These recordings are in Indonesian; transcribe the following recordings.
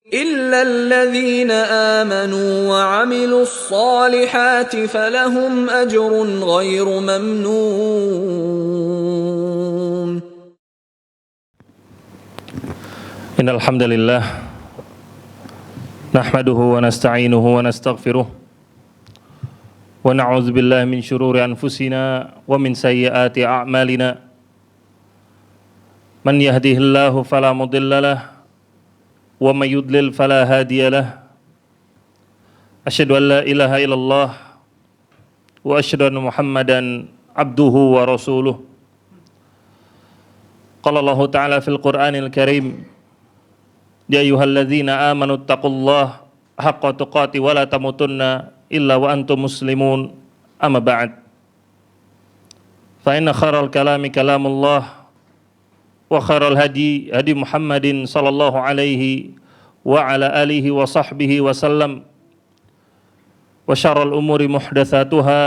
إلا الذين آمنوا وعملوا الصالحات فلهم أجر غير ممنون. إن الحمد لله نحمده ونستعينه ونستغفره ونعوذ بالله من شرور أنفسنا ومن سيئات أعمالنا من يهده الله فلا مضل له ومن يضلل فلا هادي له أشهد أن لا إله إلا الله وأشهد أن محمدا عبده ورسوله قال الله تعالى في القرآن الكريم يا أيها الذين آمنوا اتقوا الله حق تقاته ولا تموتن إلا وأنتم مسلمون أما بعد فإن خير الكلام كلام الله وخير الهدي هدي محمد صلى الله عليه وعلى آله وصحبه وسلم وشر الأمور محدثاتها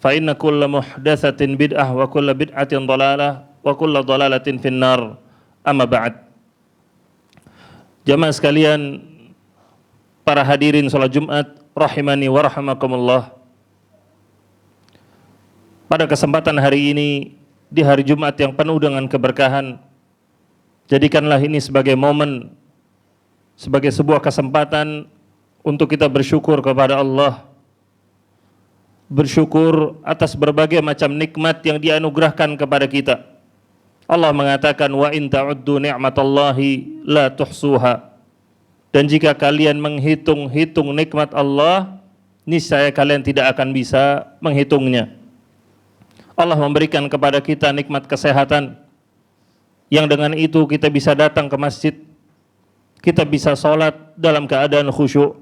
فإن كل محدثة بدعة وكل بدعة ضلالة وكل ضلالة في النار أما بعد. Jamaah sekalian, para hadirin salat Jumat rahimani wa rahimakumullah. Pada kesempatan hari ini, di hari Jumat yang penuh dengan keberkahan, jadikanlah ini sebagai momen, sebagai sebuah kesempatan untuk kita bersyukur kepada Allah, bersyukur atas berbagai macam nikmat yang dianugerahkan kepada kita. Allah mengatakan wa in ta'uddu ni'matallahi la tuhsuha. Dan jika kalian menghitung-hitung nikmat Allah, niscaya kalian tidak akan bisa menghitungnya. Allah memberikan kepada kita nikmat kesehatan, yang dengan itu kita bisa datang ke masjid, kita bisa sholat dalam keadaan khusyuk.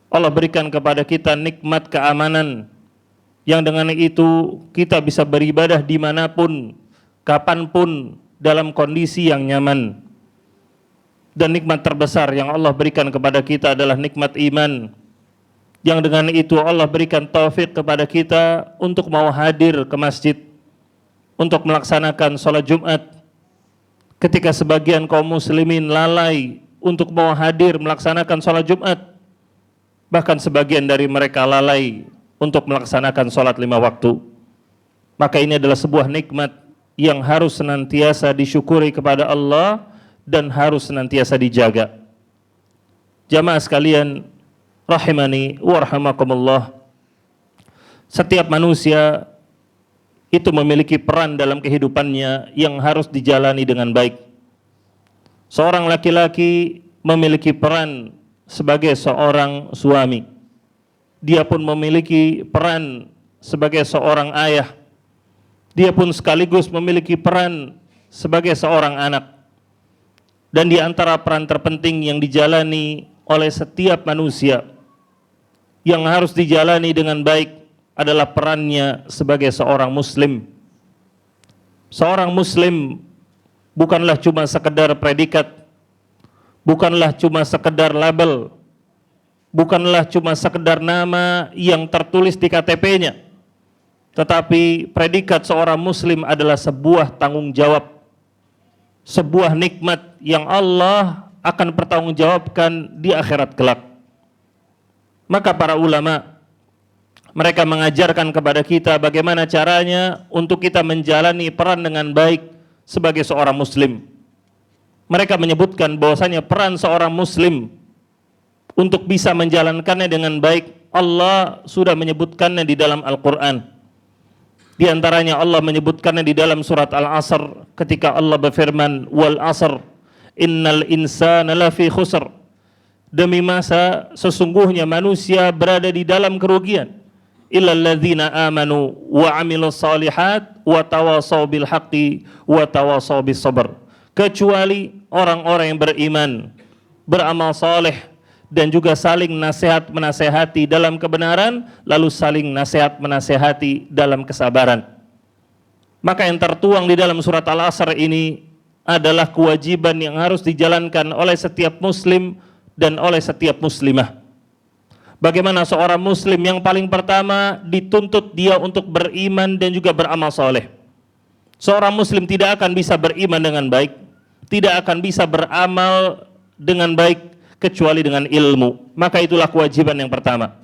Allah berikan kepada kita nikmat keamanan, yang dengan itu kita bisa beribadah dimanapun, kapanpun, dalam kondisi yang nyaman. Dan nikmat terbesar yang Allah berikan kepada kita adalah nikmat iman, yang dengan itu Allah berikan taufik kepada kita untuk mau hadir ke masjid, untuk melaksanakan sholat Jumat, ketika sebagian kaum muslimin lalai untuk mau hadir melaksanakan sholat Jumat, bahkan sebagian dari mereka lalai untuk melaksanakan sholat 5 waktu. Maka ini adalah sebuah nikmat yang harus senantiasa disyukuri kepada Allah dan harus senantiasa dijaga. Jamaah sekalian rahimani wa rahimakumullah, setiap manusia itu memiliki peran dalam kehidupannya yang harus dijalani dengan baik. Seorang laki-laki memiliki peran sebagai seorang suami. Dia pun memiliki peran sebagai seorang ayah. Dia pun sekaligus memiliki peran sebagai seorang anak. Dan di antara peran terpenting yang dijalani oleh setiap manusia yang harus dijalani dengan baik adalah perannya sebagai seorang muslim. Seorang muslim bukanlah cuma sekedar predikat, bukanlah cuma sekedar label, bukanlah cuma sekedar nama yang tertulis di KTP-nya. Tetapi predikat seorang muslim adalah sebuah tanggung jawab, sebuah nikmat yang Allah akan pertanggungjawabkan di akhirat kelak. Maka para ulama, mereka mengajarkan kepada kita bagaimana caranya untuk kita menjalani peran dengan baik sebagai seorang muslim. Mereka menyebutkan bahwasanya peran seorang muslim untuk bisa menjalankannya dengan baik, Allah sudah menyebutkannya di dalam Al-Quran. Di antaranya Allah menyebutkannya di dalam surat Al-Asr ketika Allah berfirman, wal asr innal insana lafi khusr. Demi masa sesungguhnya manusia berada di dalam kerugian. Illal ladzina amanu wa amilus solihat wa tawasaw bil haqqi wa tawasaw bis sabr. Kecuali orang-orang yang beriman, beramal saleh, dan juga saling nasihat menasehati dalam kebenaran, lalu saling nasihat menasehati dalam kesabaran. Maka yang tertuang di dalam surat Al-Asr ini adalah kewajiban yang harus dijalankan oleh setiap muslim dan oleh setiap muslimah. Bagaimana seorang muslim yang paling pertama dituntut dia untuk beriman dan juga beramal soleh. Seorang muslim tidak akan bisa beriman dengan baik, tidak akan bisa beramal dengan baik kecuali dengan ilmu. Maka itulah kewajiban yang pertama.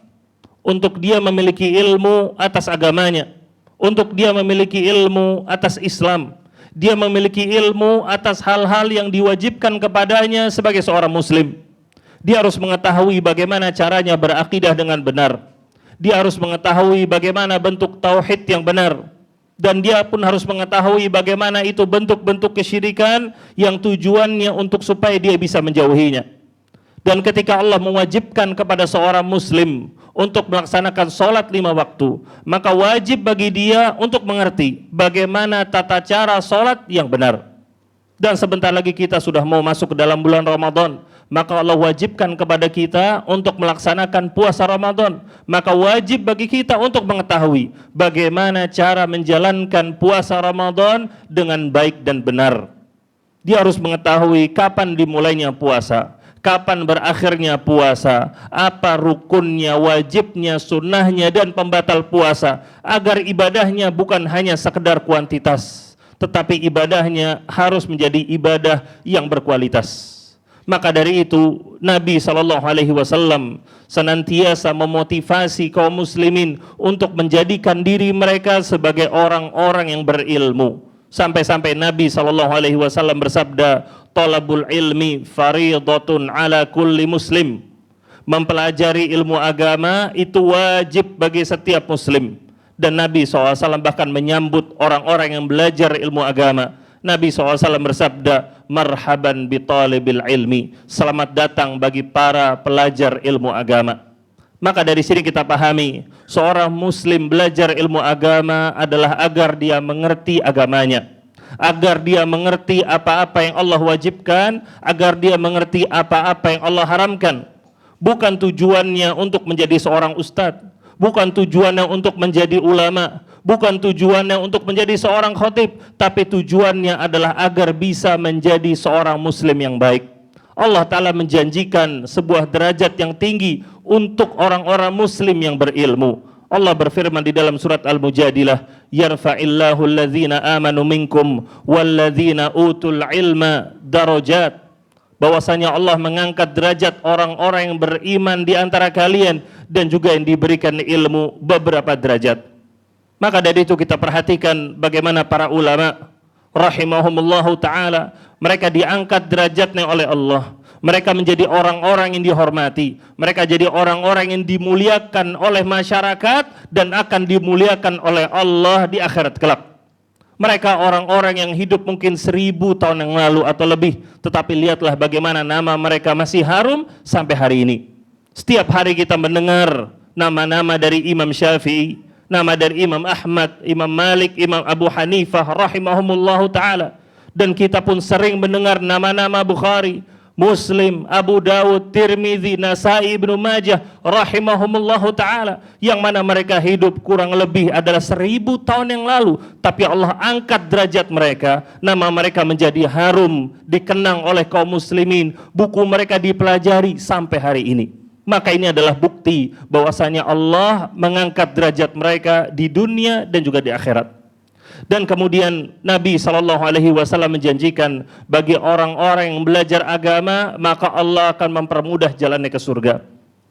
Untuk dia memiliki ilmu atas agamanya, untuk dia memiliki ilmu atas Islam, dia memiliki ilmu atas hal-hal yang diwajibkan kepadanya sebagai seorang muslim. Dia harus mengetahui bagaimana caranya berakidah dengan benar. Dia harus mengetahui bagaimana bentuk tauhid yang benar. Dan dia pun harus mengetahui bagaimana itu bentuk-bentuk kesyirikan yang tujuannya untuk supaya dia bisa menjauhinya. Dan ketika Allah mewajibkan kepada seorang muslim untuk melaksanakan sholat 5 waktu, maka wajib bagi dia untuk mengerti bagaimana tata cara sholat yang benar. Dan sebentar lagi kita sudah mau masuk ke dalam bulan Ramadan, maka Allah wajibkan kepada kita untuk melaksanakan puasa Ramadan. Maka wajib bagi kita untuk mengetahui bagaimana cara menjalankan puasa Ramadan dengan baik dan benar. Dia harus mengetahui kapan dimulainya puasa, kapan berakhirnya puasa, apa rukunnya, wajibnya, sunnahnya, dan pembatal puasa, agar ibadahnya bukan hanya sekedar kuantitas, tetapi ibadahnya harus menjadi ibadah yang berkualitas. Maka dari itu Nabi SAW senantiasa memotivasi kaum muslimin untuk menjadikan diri mereka sebagai orang-orang yang berilmu. Sampai-sampai Nabi SAW bersabda, "Talabul ilmi faridatun ala kulli muslim." Mempelajari ilmu agama itu wajib bagi setiap muslim. Dan Nabi SAW bahkan menyambut orang-orang yang belajar ilmu agama. Nabi SAW bersabda, "Marhaban bi talibil ilmi." Selamat datang bagi para pelajar ilmu agama. Maka dari sini kita pahami, seorang muslim belajar ilmu agama adalah agar dia mengerti agamanya, agar dia mengerti apa-apa yang Allah wajibkan, agar dia mengerti apa-apa yang Allah haramkan. Bukan tujuannya untuk menjadi seorang ustadz, bukan tujuannya untuk menjadi ulama, bukan tujuannya untuk menjadi seorang khatib, tapi tujuannya adalah agar bisa menjadi seorang muslim yang baik. Allah Ta'ala menjanjikan sebuah derajat yang tinggi untuk orang-orang muslim yang berilmu. Allah berfirman di dalam surat Al-Mujadilah, "Yarfa'illahu alladhina amanu minkum walladhina utul ilma darajat." Bahwasanya Allah mengangkat derajat orang-orang yang beriman di antara kalian dan juga yang diberikan ilmu beberapa derajat. Maka dari itu kita perhatikan bagaimana para ulama rahimahumullahu ta'ala, mereka diangkat derajatnya oleh Allah. Mereka menjadi orang-orang yang dihormati, mereka jadi orang-orang yang dimuliakan oleh masyarakat dan akan dimuliakan oleh Allah di akhirat kelak. Mereka orang-orang yang hidup mungkin 1000 tahun yang lalu atau lebih, tetapi lihatlah bagaimana nama mereka masih harum sampai hari ini. Setiap hari kita mendengar nama-nama dari Imam Syafi'i, nama dari Imam Ahmad, Imam Malik, Imam Abu Hanifah rahimahumullahu ta'ala. Dan kita pun sering mendengar nama-nama Bukhari, Muslim, Abu Dawud, Tirmidzi, Nasai, Ibnu Majah rahimahumullahu ta'ala, yang mana mereka hidup kurang lebih adalah 1000 tahun yang lalu, tapi Allah angkat derajat mereka, nama mereka menjadi harum, dikenang oleh kaum muslimin, buku mereka dipelajari sampai hari ini. Maka ini adalah bukti bahwasanya Allah mengangkat derajat mereka di dunia dan juga di akhirat. Dan kemudian Nabi SAW menjanjikan bagi orang-orang yang belajar agama, maka Allah akan mempermudah jalannya ke surga.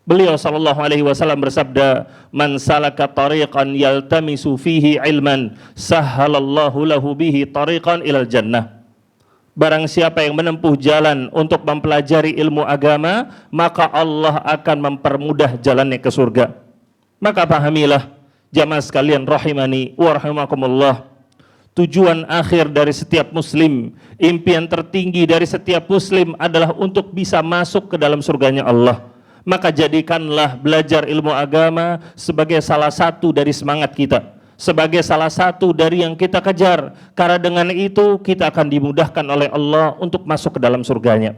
Beliau SAW bersabda, "Man salaka tariqan yaltamisu fihi ilman, sahhalallahu lahu bihi tariqan ilal jannah." Barang siapa yang menempuh jalan untuk mempelajari ilmu agama, maka Allah akan mempermudah jalannya ke surga. Maka pahamilah jamaah sekalian rahimani wa rahimakumullah, tujuan akhir dari setiap muslim, impian tertinggi dari setiap muslim adalah untuk bisa masuk ke dalam surganya Allah. Maka jadikanlah belajar ilmu agama sebagai salah satu dari semangat kita, sebagai salah satu dari yang kita kejar, karena dengan itu kita akan dimudahkan oleh Allah untuk masuk ke dalam surganya.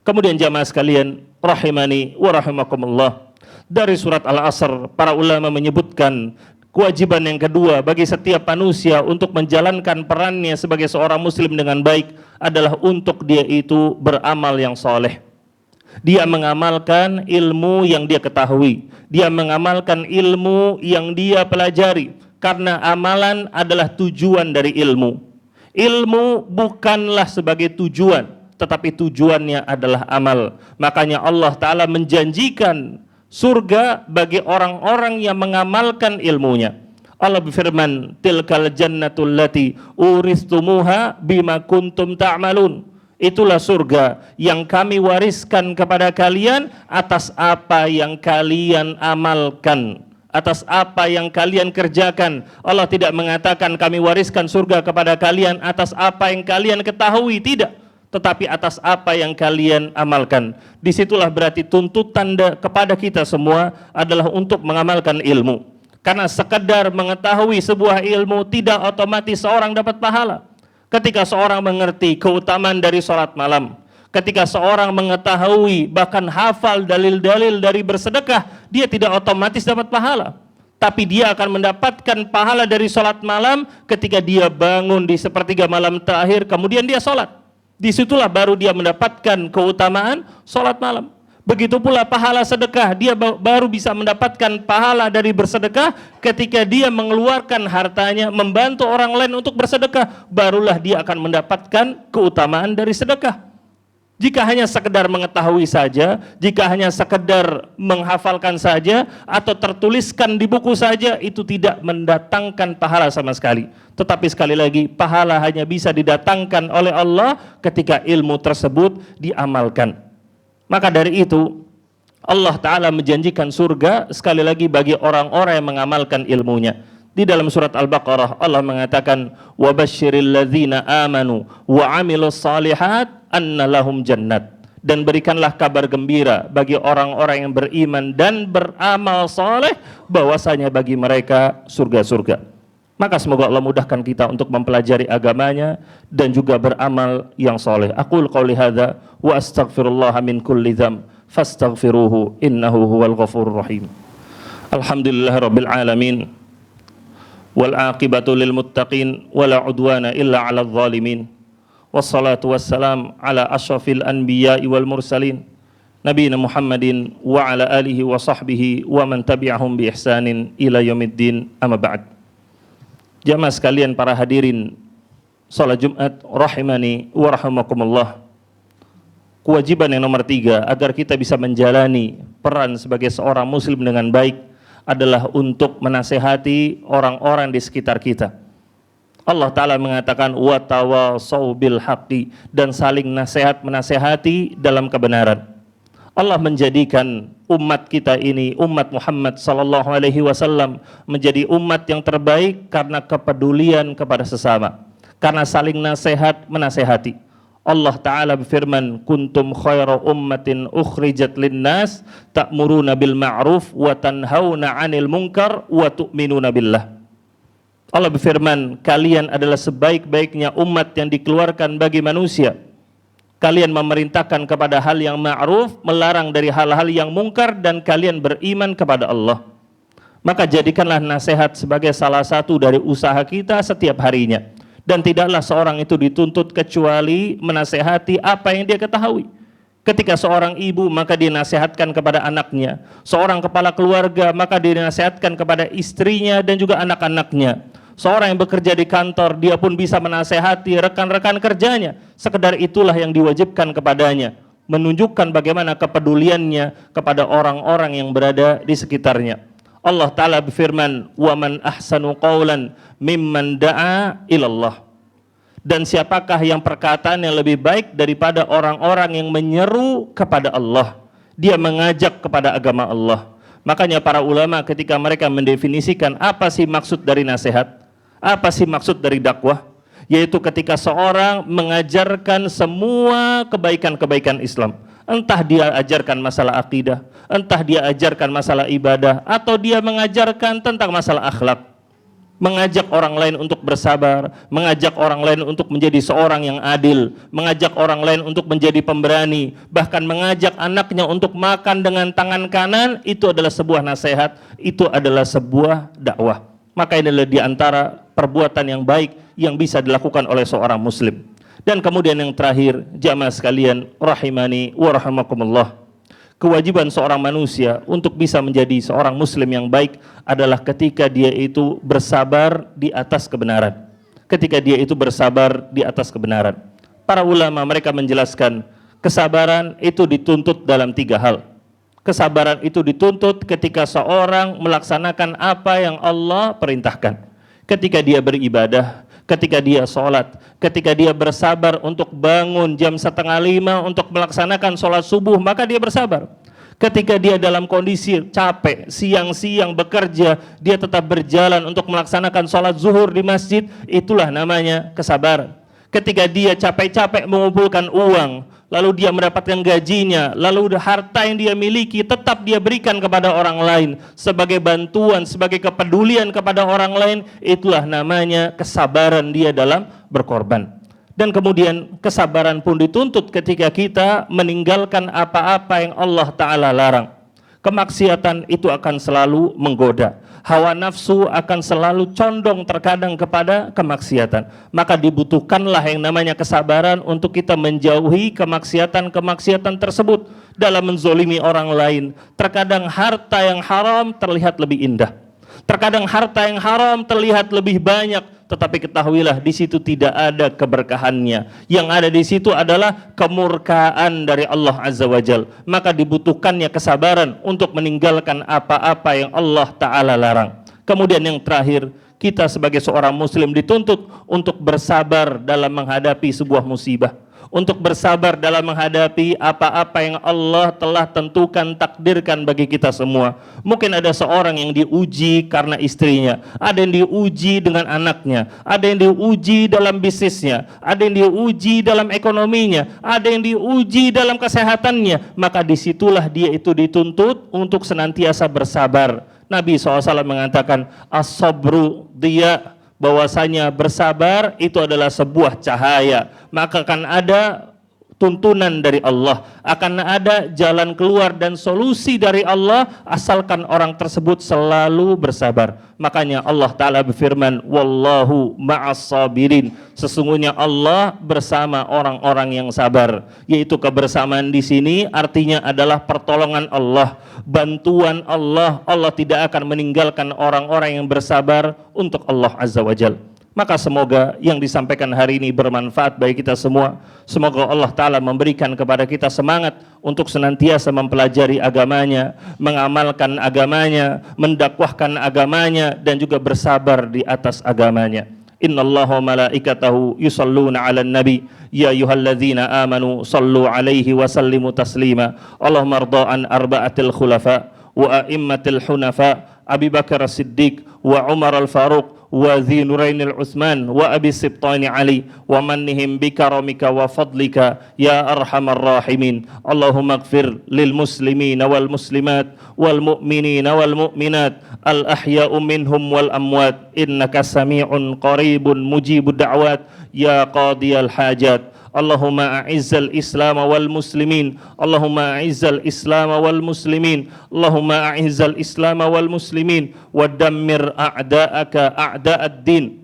Kemudian jamaah sekalian rahimani wa rahimakumullah, dari surat Al-Asr para ulama menyebutkan kewajiban yang kedua bagi setiap manusia untuk menjalankan perannya sebagai seorang muslim dengan baik adalah untuk dia itu beramal yang soleh. Dia mengamalkan ilmu yang dia ketahui, dia mengamalkan ilmu yang dia pelajari, karena amalan adalah tujuan dari ilmu. Ilmu bukanlah sebagai tujuan, tetapi tujuannya adalah amal. Makanya Allah Ta'ala menjanjikan surga bagi orang-orang yang mengamalkan ilmunya. Allah berfirman, tilkal jannatul lati uristumuha bima kuntum ta'malun. Itulah surga yang kami wariskan kepada kalian atas apa yang kalian amalkan, atas apa yang kalian kerjakan. Allah tidak mengatakan kami wariskan surga kepada kalian atas apa yang kalian ketahui, tidak, tetapi atas apa yang kalian amalkan. Disitulah berarti tuntutan kepada kita semua adalah untuk mengamalkan ilmu. Karena sekedar mengetahui sebuah ilmu tidak otomatis seorang dapat pahala. Ketika seorang mengerti keutamaan dari sholat malam, ketika seorang mengetahui bahkan hafal dalil-dalil dari bersedekah, dia tidak otomatis dapat pahala. Tapi dia akan mendapatkan pahala dari sholat malam ketika dia bangun di sepertiga malam terakhir, kemudian dia sholat. Disitulah baru dia mendapatkan keutamaan sholat malam. Begitu pula pahala sedekah, dia baru bisa mendapatkan pahala dari bersedekah ketika dia mengeluarkan hartanya, membantu orang lain untuk bersedekah, barulah dia akan mendapatkan keutamaan dari sedekah. Jika hanya sekedar mengetahui saja, jika hanya sekedar menghafalkan saja, atau tertuliskan di buku saja, itu tidak mendatangkan pahala sama sekali. Tetapi sekali lagi, pahala hanya bisa didatangkan oleh Allah ketika ilmu tersebut diamalkan. Maka dari itu Allah Ta'ala menjanjikan surga sekali lagi bagi orang-orang yang mengamalkan ilmunya. Di dalam surat Al-Baqarah Allah mengatakan, وَبَشِّرِ الَّذِينَ آمَنُوا وَعَمِلُوا الصَّالِحَاتِ أَنَّ لَهُمْ جَنَّةً. Dan berikanlah kabar gembira bagi orang-orang yang beriman dan beramal saleh bahwasanya bagi mereka surga-surga. Maka semoga Allah mudahkan kita untuk mempelajari agamanya dan juga beramal yang soleh. Aqul qawli hadza wa astaghfirullah min kulli dzamb fastaghfiruhu innahu huwal ghafurur rahim. Alhamdulillah rabbil alamin wal aqibatu lil muttaqin wala udwana illa 'alal zalimin. Wassalatu wassalam ala asyrafil anbiya'i wal mursalin nabiyina Muhammadin wa ala alihi wa sahbihi wa man tabi'ahum bi ihsanin ila yaumiddin. Amma ba'd. Jamaah sekalian, para hadirin salat Jumat rahimani wa rahimakumullah. Kewajiban yang nomor 3 agar kita bisa menjalani peran sebagai seorang muslim dengan baik adalah untuk menasehati orang-orang di sekitar kita. Allah Ta'ala mengatakan wa tawasau bil haqqi, dan saling nasihat menasehati dalam kebenaran. Allah menjadikan umat kita ini, umat Muhammad sallallahu alaihi wasallam, menjadi umat yang terbaik karena kepedulian kepada sesama, karena saling nasihat menasehati. Allah Ta'ala berfirman, kuntum khaira ummatin ukhrijat linnas ta'muruna bil ma'ruf wa tanhauna 'anil munkar wa tu'minuna billah. Allah berfirman, kalian adalah sebaik-baiknya umat yang dikeluarkan bagi manusia. Kalian memerintahkan kepada hal yang ma'ruf, melarang dari hal-hal yang mungkar, dan kalian beriman kepada Allah. Maka jadikanlah nasihat sebagai salah satu dari usaha kita setiap harinya. Dan tidaklah seorang itu dituntut kecuali menasehati apa yang dia ketahui. Ketika seorang ibu, maka dia nasihatkan kepada anaknya. Seorang kepala keluarga, maka dia nasihatkan kepada istrinya dan juga anak-anaknya. Seorang yang bekerja di kantor, dia pun bisa menasehati rekan-rekan kerjanya. Sekedar itulah yang diwajibkan kepadanya, menunjukkan bagaimana kepeduliannya kepada orang-orang yang berada di sekitarnya. Allah Ta'ala berfirman, wa man ahsanu qawlan mimman da'a ilallah. Dan siapakah yang perkataan yang lebih baik daripada orang-orang yang menyeru kepada Allah, dia mengajak kepada agama Allah. Makanya para ulama ketika mereka mendefinisikan apa sih maksud dari nasihat, apa sih maksud dari dakwah, yaitu ketika seorang mengajarkan semua kebaikan-kebaikan Islam. Entah dia ajarkan masalah akidah, entah dia ajarkan masalah ibadah, atau dia mengajarkan tentang masalah akhlak. Mengajak orang lain untuk bersabar, mengajak orang lain untuk menjadi seorang yang adil, mengajak orang lain untuk menjadi pemberani, bahkan mengajak anaknya untuk makan dengan tangan kanan, itu adalah sebuah nasihat, itu adalah sebuah dakwah. Maka inilah di antara perbuatan yang baik yang bisa dilakukan oleh seorang muslim. Dan kemudian yang terakhir, jamaah sekalian rahimani wa rahimakumullah, kewajiban seorang manusia untuk bisa menjadi seorang muslim yang baik adalah ketika dia itu bersabar di atas kebenaran. Ketika dia itu bersabar di atas kebenaran. Para ulama mereka menjelaskan kesabaran itu dituntut dalam 3 hal. Kesabaran itu dituntut ketika seorang melaksanakan apa yang Allah perintahkan. Ketika dia beribadah, ketika dia sholat, ketika dia bersabar untuk bangun jam 4:30 untuk melaksanakan sholat subuh, maka dia bersabar. Ketika dia dalam kondisi capek, siang-siang bekerja, dia tetap berjalan untuk melaksanakan sholat zuhur di masjid, itulah namanya kesabaran. Ketika dia capek-capek mengumpulkan uang, lalu dia mendapatkan gajinya, lalu harta yang dia miliki tetap dia berikan kepada orang lain sebagai bantuan, sebagai kepedulian kepada orang lain, itulah namanya kesabaran dia dalam berkorban. Dan kemudian kesabaran pun dituntut ketika kita meninggalkan apa-apa yang Allah Ta'ala larang. Kemaksiatan itu akan selalu menggoda. Hawa nafsu akan selalu condong terkadang kepada kemaksiatan. Maka dibutuhkanlah yang namanya kesabaran untuk kita menjauhi kemaksiatan-kemaksiatan tersebut dalam menzolimi orang lain. Terkadang harta yang haram terlihat lebih indah. Terkadang harta yang haram terlihat lebih banyak, tetapi ketahuilah di situ tidak ada keberkahannya. Yang ada di situ adalah kemurkaan dari Allah Azza wa Jalla. Maka dibutuhkannya kesabaran untuk meninggalkan apa-apa yang Allah Ta'ala larang. Kemudian yang terakhir, kita sebagai seorang muslim dituntut untuk bersabar dalam menghadapi sebuah musibah, untuk bersabar dalam menghadapi apa-apa yang Allah telah tentukan, takdirkan bagi kita semua. Mungkin ada seorang yang diuji karena istrinya, ada yang diuji dengan anaknya, ada yang diuji dalam bisnisnya, ada yang diuji dalam ekonominya, ada yang diuji dalam kesehatannya. Maka disitulah dia itu dituntut untuk senantiasa bersabar. Nabi SAW mengatakan, as-sabru diya, bahwasanya bersabar itu adalah sebuah cahaya. Maka akan ada tuntunan dari Allah, akan ada jalan keluar dan solusi dari Allah asalkan orang tersebut selalu bersabar. Makanya Allah Ta'ala berfirman, wallahu ma'as sabirin, sesungguhnya Allah bersama orang-orang yang sabar. Yaitu kebersamaan di sini artinya adalah pertolongan Allah, bantuan Allah. Allah tidak akan meninggalkan orang-orang yang bersabar untuk Allah Azza wa Jalla. Maka semoga yang disampaikan hari ini bermanfaat bagi kita semua. Semoga Allah Ta'ala memberikan kepada kita semangat untuk senantiasa mempelajari agamanya, mengamalkan agamanya, mendakwahkan agamanya, dan juga bersabar di atas agamanya. Innallaha wa malaikatahu yusalluna 'alan nabi ya ayyuhalladzina amanu sallu 'alaihi wa sallimu taslima. Allahumma arda an arba'atil khulafa wa a'immatil hunafa Abi Bakar As-Siddiq wa Umar Al-Faruq wa Dhi Nurain Al-Uthman wa Abi Sibtani Ali wa mannihim bikaramika wa fadlika ya arhamar rahimin. Allahumma ighfir lil muslimin wal muslimat wal mu'minin wal mu'minat al ahya'u minhum wal amwat innaka sami'un qaribun mujibud da'wat ya qadiyal hajat. Allahumma a'izzal Islam wal muslimin, Allahumma a'izzal Islam wal muslimin, Allahumma a'izzal Islam wal muslimin wa dammir a'da'aka a'da'ad din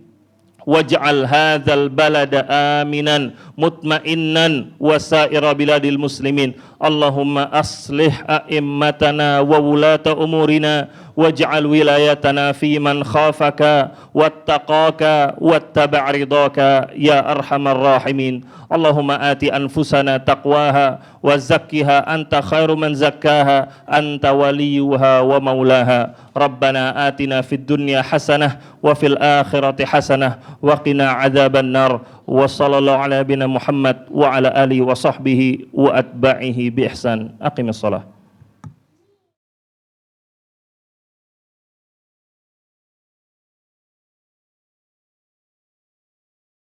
waj'al hadzal balada aminan mutma'innan wa sa'ira biladil muslimin. Allahumma aslih a'immatana wa wulata umurina waj'al wilayatana fi man khafaka wattaqaka wattaba' ridaka ya arhamar rahimin. Allahumma ati anfusana taqwaha wa zakkiha anta khairu man zakkaha anta waliyuha wa maulaha. Rabbana atina fid dunya hasanah wa fil akhirati hasanah wa qina adzaban nar. Wa sallallahu ala nabiyina Muhammad wa ala alihi wa sahbihi wa atba'ihi bi ihsan. Aqimis shalah.